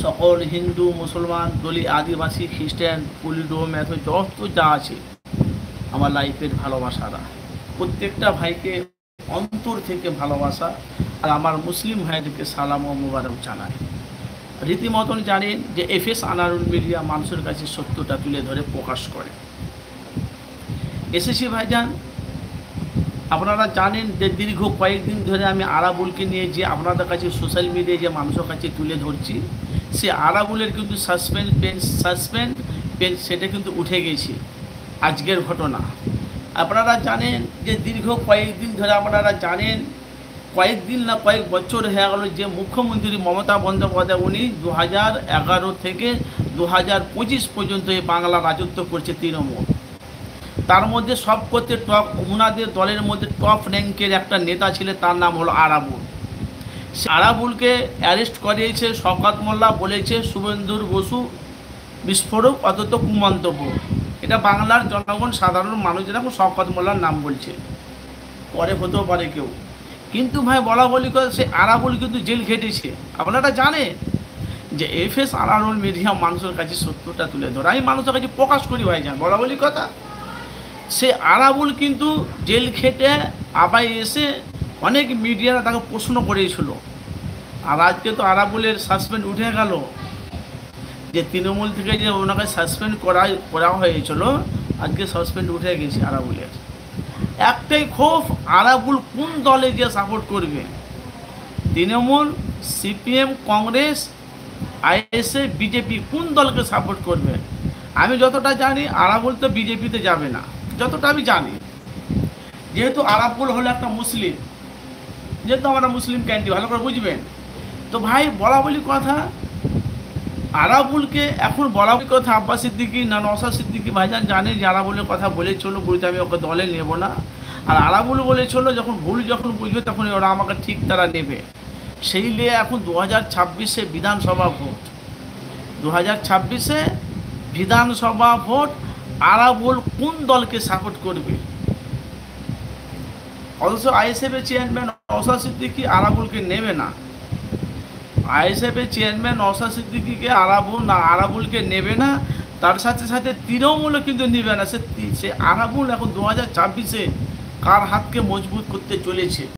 সকল হিন্দু মুসলমান দলি আদিবাসী খ্রিস্টান পুলিডো ম্যাথ যত যা আছে আমার লাইফের ভালোবাসারা প্রত্যেকটা ভাইকে অন্তর থেকে ভালোবাসা আর আমার মুসলিম ভাইদেরকে সালাম ও মুবারক জানাই। রীতিমতন জানেন যে এফএস আনারুল মিডিয়া মানুষের কাছে সত্যটা তুলে ধরে প্রকাশ করে। এসএসসি ভাইজান, আপনারা জানেন যে দীর্ঘ কয়েকদিন ধরে আমি আরাবুলকে নিয়ে যে আপনাদের কাছে সোশ্যাল মিডিয়ায় যে মানুষের কাছে তুলে ধরছি, সে আরাবুলের কিন্তু সাসপেন্ড পেন সেটা কিন্তু উঠে গেছে আজকের ঘটনা। আপনারা জানেন যে দীর্ঘ কয়েকদিন ধরে আপনারা জানেন, কয়েকদিন না কয়েক বছর হয়ে গেল যে মুখ্যমন্ত্রী মমতা বন্দ্যোপাধ্যায় উনি 2011 থেকে 2025 পর্যন্ত এই বাংলা রাজত্ব করছে তৃণমূল। তার মধ্যে সব করতে টপ, ওনাদের দলের মধ্যে টপ র্যাঙ্কের একটা নেতা ছিলেন, তার নাম হলো আরাবুল। সে আরাবুলকে অ্যারেস্ট করিয়েছে শওকত মোল্লা, বলেছে শুভেন্দুর বসু বিস্ফোরক অথচ কুমন্তব্য। এটা বাংলার জনগণ সাধারণ মানুষেরা শওকত মোল্লার নাম বলছে, পরে হতেও পারে কেউ। কিন্তু ভাই বলা বলি করে সে আরাবুল কিন্তু জেল খেটেছে। আপনারা জানেন যে এফএস আনারুল মিডিয়া মানুষের কাছে সত্যটা তুলে ধরে, আমি মানুষের কাছে প্রকাশ করি ভাই যান বলা বলি কথা। সে আরাবুল কিন্তু জেল খেটে আবার এসে অনেক মিডিয়ারা তাকে প্রশ্ন করেছিল। আর আজকে তো আরাবুলের সাসপেন্ড উঠে গেল, যে তৃণমূল থেকে যে ওনাকে সাসপেন্ড করা হয়েছিল, আজকে সাসপেন্ড উঠে গেছে আরাবুলের। একটাই ক্ষোভ, আরাবুল কোন দলে যে সাপোর্ট করবে, Trinamool, CPM, Congress, ISA, BJP কোন দলকে সাপোর্ট করবে। আমি যতটা জানি আরাবুল তো বিজেপিতে যাবে না, যতটা আমি জানি। যেহেতু আরাবুল হলো একটা মুসলিম, যেহেতু আমরা মুসলিম ক্যান্টি ভালো করে বুঝবেন। তো ভাই বলা বলি কথা, আরাবুলকে এখন বলা বলি কথা আব্বাস সিদ্দিকী না নওশাদ সিদ্দিকী ভাইজান জানে যে আরাবুলের কথা বলেছিল, বলতে আমি ওকে দলে নেব না। আর আরাবুল বলেছিল যখন ভুল যখন বুঝবে তখন ওরা আমাকে ঠিক তারা নেবে। সেই নিয়ে এখন 2026-এ বিধানসভা ভোট, 2026-এ বিধানসভা ভোট, আরাবুল কোন দলকে সাপোর্ট করবে। অথচ আইএসএফের চেয়ারম্যান নওশাদ সিদ্দিকী আরাবুলকে নেবে না, আইএসএফের চেয়ারম্যান নওশাদ সিদ্দিকীকে আরাবুলকে নেবে না। তার সাথে সাথে তৃণমূলও কিন্তু নেবে না। সে আরাবুল এখন 2026-এ কার হাতকে মজবুত করতে চলেছে।